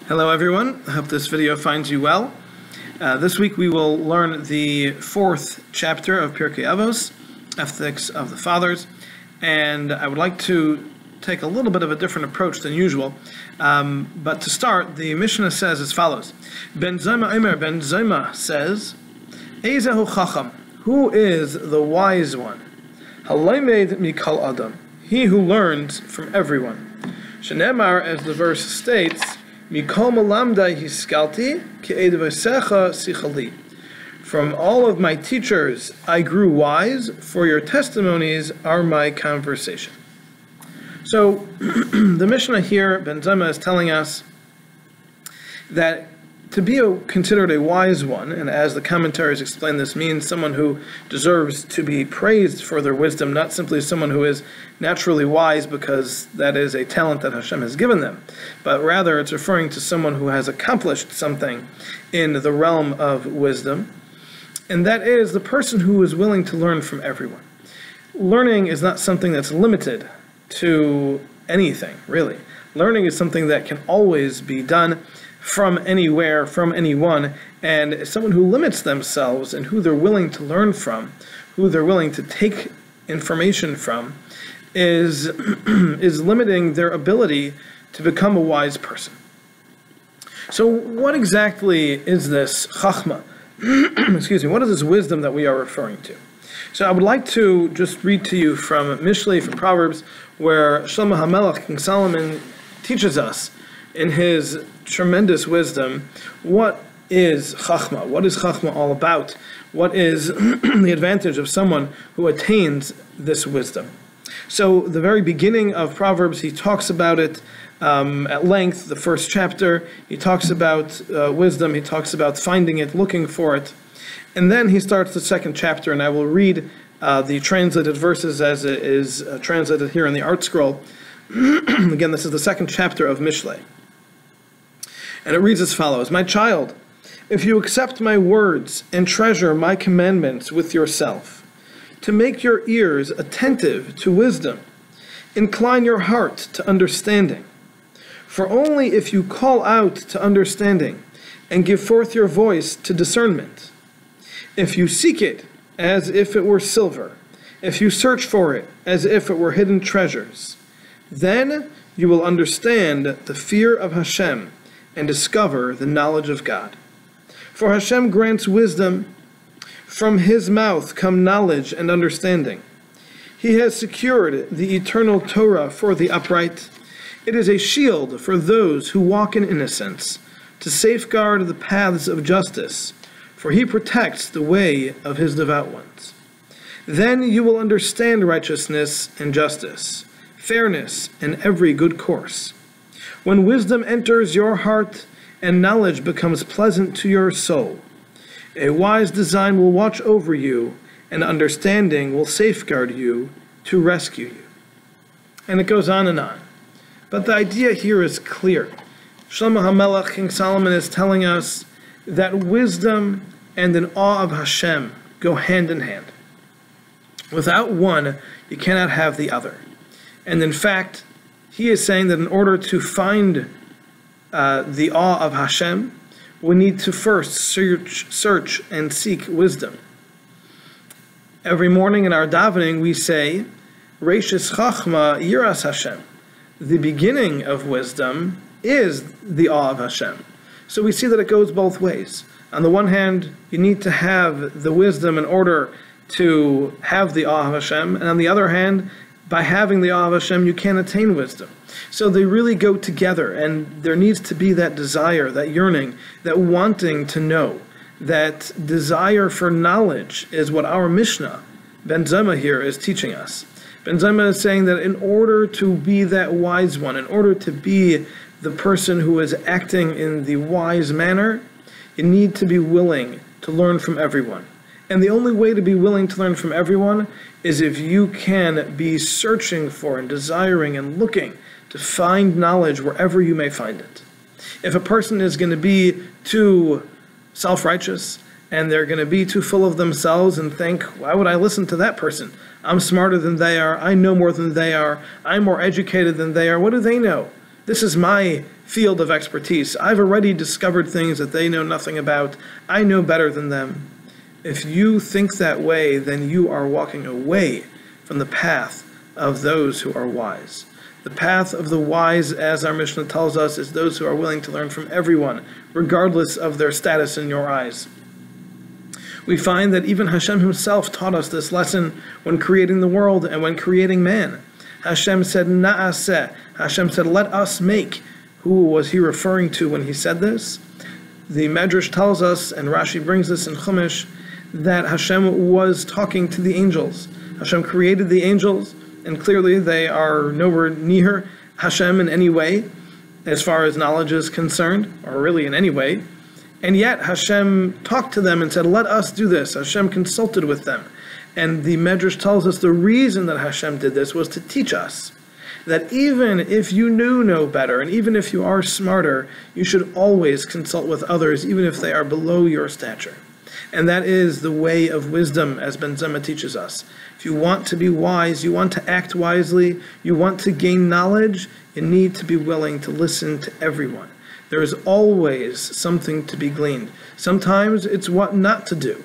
Hello everyone, I hope this video finds you well. This week we will learn the fourth chapter of Pirkei Avos, Ethics of the Fathers, and I would like to take a little bit of a different approach than usual. But to start, the Mishna says as follows. Ben Zoma says, Eizehu Chacham, who is the wise one? Halomed mikol adam, he who learns from everyone. Shenemar, as the verse states, Mikol malamdai hiskalti ke'edvasecha sichali. From all of my teachers I grew wise, for your testimonies are my conversation. So the Mishnah here, Ben Zoma, is telling us that to be considered a wise one, and as the commentaries explain, this means someone who deserves to be praised for their wisdom, not simply someone who is naturally wise because that is a talent that Hashem has given them, but rather it's referring to someone who has accomplished something in the realm of wisdom, and that is the person who is willing to learn from everyone. Learning is not something that's limited to anything, really. Learning is something that can always be done from anywhere, from anyone, and someone who limits themselves and who they're willing to learn from, who they're willing to take information from, is limiting their ability to become a wise person. So what exactly is this chachma? Excuse me, what is this wisdom that we are referring to? So I would like to just read to you from Mishna, from Proverbs, where Shlomo HaMelech, King Solomon, teaches us in his tremendous wisdom what is chachma, what is chachma all about, what is the advantage of someone who attains this wisdom. So the very beginning of Proverbs, he talks about it at length. The first chapter, he talks about wisdom, he talks about finding it, looking for it. And then he starts the second chapter, and I will read the translated verses as it is translated here in the art scroll. Again, this is the second chapter of Mishlei. And it reads as follows: My child, if you accept my words and treasure my commandments with yourself, to make your ears attentive to wisdom, incline your heart to understanding. For only if you call out to understanding and give forth your voice to discernment, if you seek it as if it were silver, if you search for it as if it were hidden treasures, then you will understand the fear of Hashem and discover the knowledge of God. For Hashem grants wisdom, from his mouth come knowledge and understanding. He has secured the eternal Torah for the upright. It is a shield for those who walk in innocence, to safeguard the paths of justice, for he protects the way of his devout ones. Then you will understand righteousness and justice, fairness and every good course. When wisdom enters your heart and knowledge becomes pleasant to your soul, a wise design will watch over you, and understanding will safeguard you to rescue you. And it goes on and on. But the idea here is clear. Shlomo HaMelech, King Solomon, is telling us that wisdom and an awe of Hashem go hand in hand. Without one, you cannot have the other. And in fact, he is saying that in order to find the awe of Hashem, we need to first search and seek wisdom. Every morning in our davening, we say, Reishis Chachma Yiras Hashem. The beginning of wisdom is the awe of Hashem. So we see that it goes both ways. On the one hand, you need to have the wisdom in order to have the awe of Hashem, and on the other hand, by having the awe of Hashem, you can attain wisdom. So they really go together, and there needs to be that desire, that yearning, that wanting to know. That desire for knowledge is what our Mishnah, Ben Zoma, here is teaching us. Ben Zoma is saying that in order to be that wise one, in order to be the person who is acting in the wise manner, you need to be willing to learn from everyone. And the only way to be willing to learn from everyone is if you can be searching for and desiring and looking to find knowledge wherever you may find it. If a person is going to be too self-righteous and they're going to be too full of themselves and think, why would I listen to that person? I'm smarter than they are. I know more than they are. I'm more educated than they are. What do they know? This is my field of expertise. I've already discovered things that they know nothing about. I know better than them. If you think that way, then you are walking away from the path of those who are wise. The path of the wise, as our Mishna tells us, is those who are willing to learn from everyone, regardless of their status in your eyes. We find that even Hashem himself taught us this lesson when creating the world and when creating man. Hashem said, Na'aseh. Hashem said, let us make. Who was he referring to when he said this? The Medrash tells us, and Rashi brings this in Chumash, that Hashem was talking to the angels. Hashem created the angels, and clearly they are nowhere near Hashem in any way, as far as knowledge is concerned, or really in any way. And yet Hashem talked to them and said, let us do this. Hashem consulted with them. And the Medrash tells us the reason that Hashem did this was to teach us that even if you knew no better, and even if you are smarter, you should always consult with others, even if they are below your stature. And that is the way of wisdom, as Ben Zema teaches us. If you want to be wise, you want to act wisely, you want to gain knowledge, you need to be willing to listen to everyone. There is always something to be gleaned. Sometimes it's what not to do.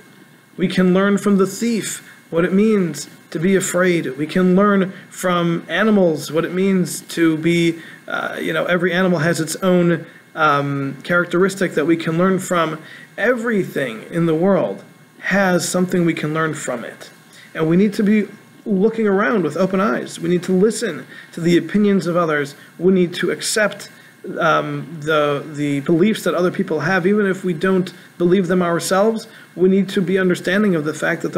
We can learn from the thief what it means to be afraid. We can learn from animals what it means to be, every animal has its own characteristic that we can learn from. Everything in the world has something we can learn from it. And we need to be looking around with open eyes. We need to listen to the opinions of others. We need to accept the beliefs that other people have, even if we don't believe them ourselves. We need to be understanding of the fact that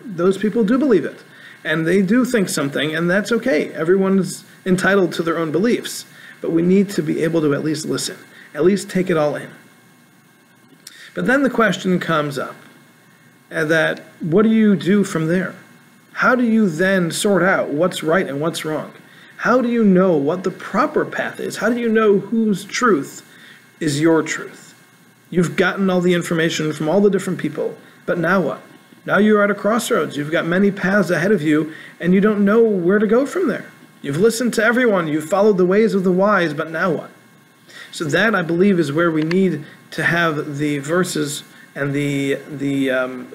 those people do believe it, and they do think something, and that's okay. Everyone's entitled to their own beliefs, but we need to be able to at least listen, at least take it all in. But then the question comes up, that what do you do from there? How do you then sort out what's right and what's wrong? How do you know what the proper path is? How do you know whose truth is your truth? You've gotten all the information from all the different people, but now what? Now you're at a crossroads. You've got many paths ahead of you, and you don't know where to go from there. You've listened to everyone. You've followed the ways of the wise, but now what? So that, I believe, is where we need to have the verses and the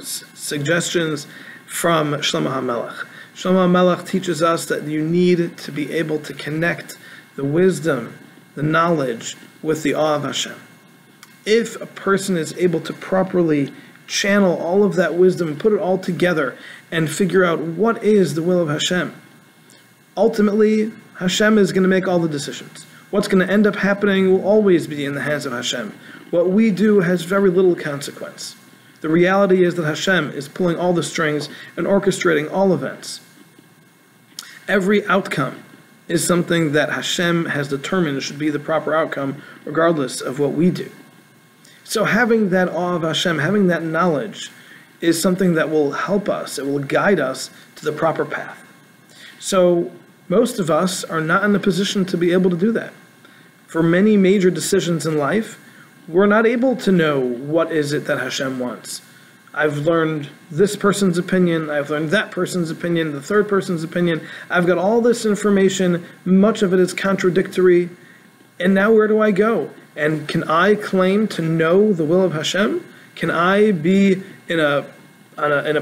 suggestions from Shlomo HaMelech. Shlomo HaMelech teaches us that you need to be able to connect the wisdom, the knowledge, with the awe of Hashem. If a person is able to properly channel all of that wisdom and put it all together and figure out what is the will of Hashem, ultimately Hashem is going to make all the decisions. What's going to end up happening will always be in the hands of Hashem. What we do has very little consequence. The reality is that Hashem is pulling all the strings and orchestrating all events. Every outcome is something that Hashem has determined should be the proper outcome, regardless of what we do. So having that awe of Hashem, having that knowledge, is something that will help us, it will guide us to the proper path. So most of us are not in a position to be able to do that. For many major decisions in life, we're not able to know what is it that Hashem wants. I've learned this person's opinion, I've learned that person's opinion, the third person's opinion. I've got all this information, much of it is contradictory, and now where do I go? And can I claim to know the will of Hashem? Can I be in a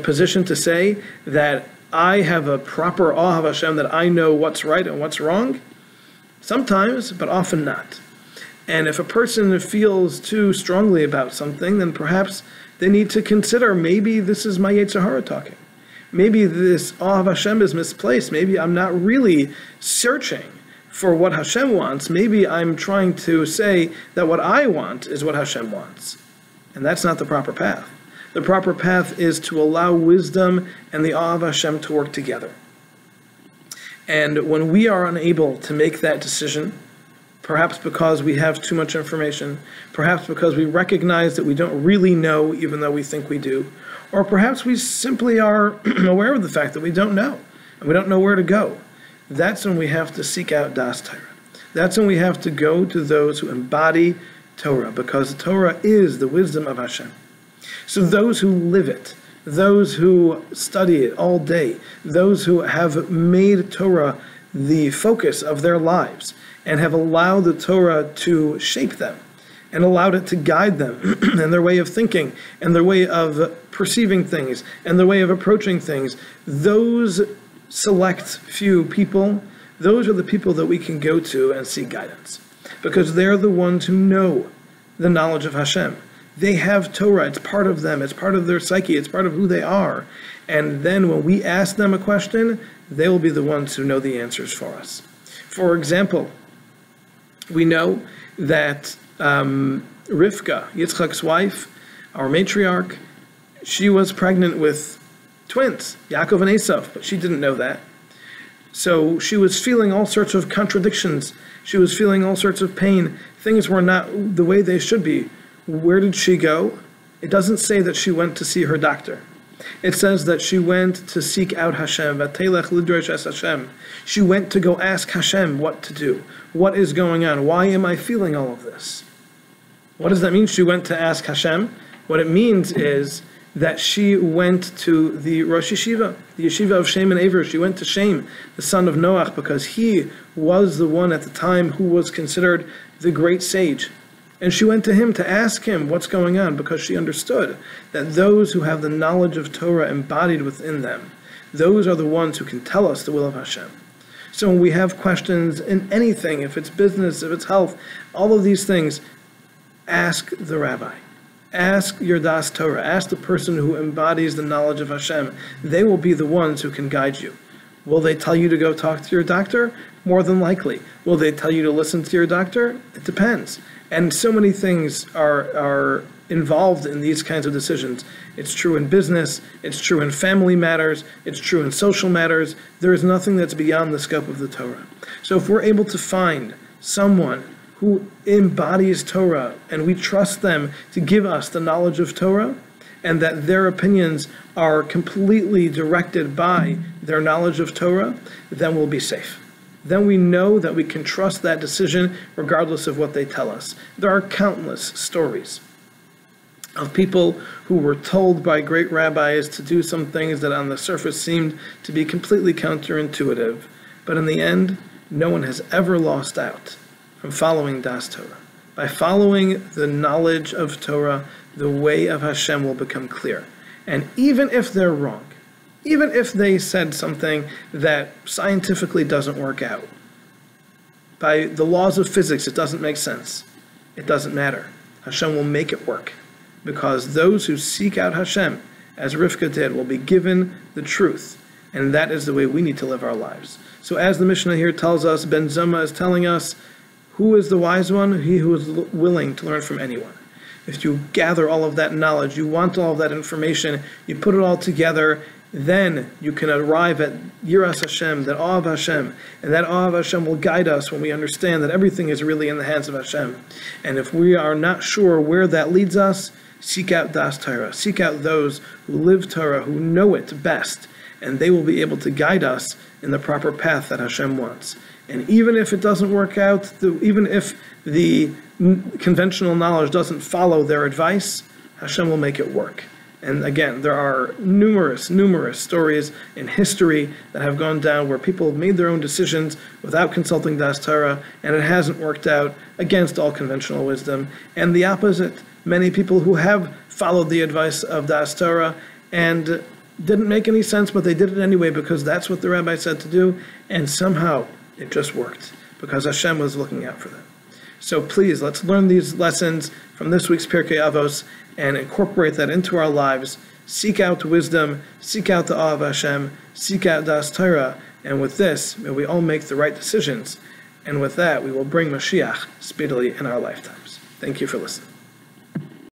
position to say that I have a proper awe of Hashem, that I know what's right and what's wrong? Sometimes, but often not. And if a person feels too strongly about something, then perhaps they need to consider, maybe this is my Yetzer Hara talking. Maybe this awe of Hashem is misplaced. Maybe I'm not really searching for what Hashem wants. Maybe I'm trying to say that what I want is what Hashem wants. And that's not the proper path. The proper path is to allow wisdom and the awe of Hashem to work together. And when we are unable to make that decision, perhaps because we have too much information, perhaps because we recognize that we don't really know even though we think we do, or perhaps we simply are aware of the fact that we don't know, and we don't know where to go, that's when we have to seek out Das Torah. That's when we have to go to those who embody Torah, because Torah is the wisdom of Hashem. So those who live it, those who study it all day, those who have made Torah the focus of their lives, and have allowed the Torah to shape them and allowed it to guide them in their way of thinking and their way of perceiving things and their way of approaching things. Those select few people, those are the people that we can go to and seek guidance, because they're the ones who know the knowledge of Hashem. They have Torah, it's part of them, it's part of their psyche, it's part of who they are. And then when we ask them a question, they will be the ones who know the answers for us. For example, we know that Rivka, Yitzchak's wife, our matriarch, she was pregnant with twins, Yaakov and Esav, but she didn't know that. So she was feeling all sorts of contradictions. She was feeling all sorts of pain. Things were not the way they should be. Where did she go? It doesn't say that she went to see her doctor. It says that she went to seek out Hashem. Vatelech lidrosh es Hashem. She went to go ask Hashem what to do. What is going on? Why am I feeling all of this? What does that mean? She went to ask Hashem. What it means is that she went to the Rosh Yeshiva, the Yeshiva of Shem and Aver. She went to Shem, the son of Noach, because he was the one at the time who was considered the great sage. And she went to him to ask him what's going on, because she understood that those who have the knowledge of Torah embodied within them, those are the ones who can tell us the will of Hashem. So when we have questions in anything, if it's business, if it's health, all of these things, ask the rabbi. Ask your Das Torah. Ask the person who embodies the knowledge of Hashem. They will be the ones who can guide you. Will they tell you to go talk to your doctor? More than likely. Will they tell you to listen to your doctor? It depends. And so many things are involved in these kinds of decisions. It's true in business, it's true in family matters, it's true in social matters. There is nothing that's beyond the scope of the Torah. So if we're able to find someone who embodies Torah and we trust them to give us the knowledge of Torah, and that their opinions are completely directed by their knowledge of Torah, then we'll be safe. Then we know that we can trust that decision regardless of what they tell us. There are countless stories of people who were told by great rabbis to do some things that on the surface seemed to be completely counterintuitive, but in the end, no one has ever lost out from following Das Torah. By following the knowledge of Torah, the way of Hashem will become clear. And even if they're wrong, even if they said something that scientifically doesn't work out, by the laws of physics it doesn't make sense, it doesn't matter. Hashem will make it work, because those who seek out Hashem, as Rivka did, will be given the truth. And that is the way we need to live our lives. So as the Mishna here tells us, Ben Zoma is telling us, who is the wise one? He who is willing to learn from anyone. If you gather all of that knowledge, you want all of that information, you put it all together, then you can arrive at Yiras Hashem, that awe of Hashem. And that awe of Hashem will guide us when we understand that everything is really in the hands of Hashem. And if we are not sure where that leads us, seek out Das Torah. Seek out those who live Torah, who know it best. And they will be able to guide us in the proper path that Hashem wants. And even if it doesn't work out, even if the conventional knowledge doesn't follow their advice, Hashem will make it work. And again, there are numerous stories in history that have gone down where people have made their own decisions without consulting Das Torah, and it hasn't worked out against all conventional wisdom. And the opposite, many people who have followed the advice of Das Torah and didn't make any sense, but they did it anyway because that's what the rabbi said to do, and somehow it just worked because Hashem was looking out for them. So please, let's learn these lessons from this week's Pirkei Avos and incorporate that into our lives. Seek out wisdom, seek out the awe of Hashem, seek out Das Torah, and with this, may we all make the right decisions. And with that, we will bring Mashiach speedily in our lifetimes. Thank you for listening.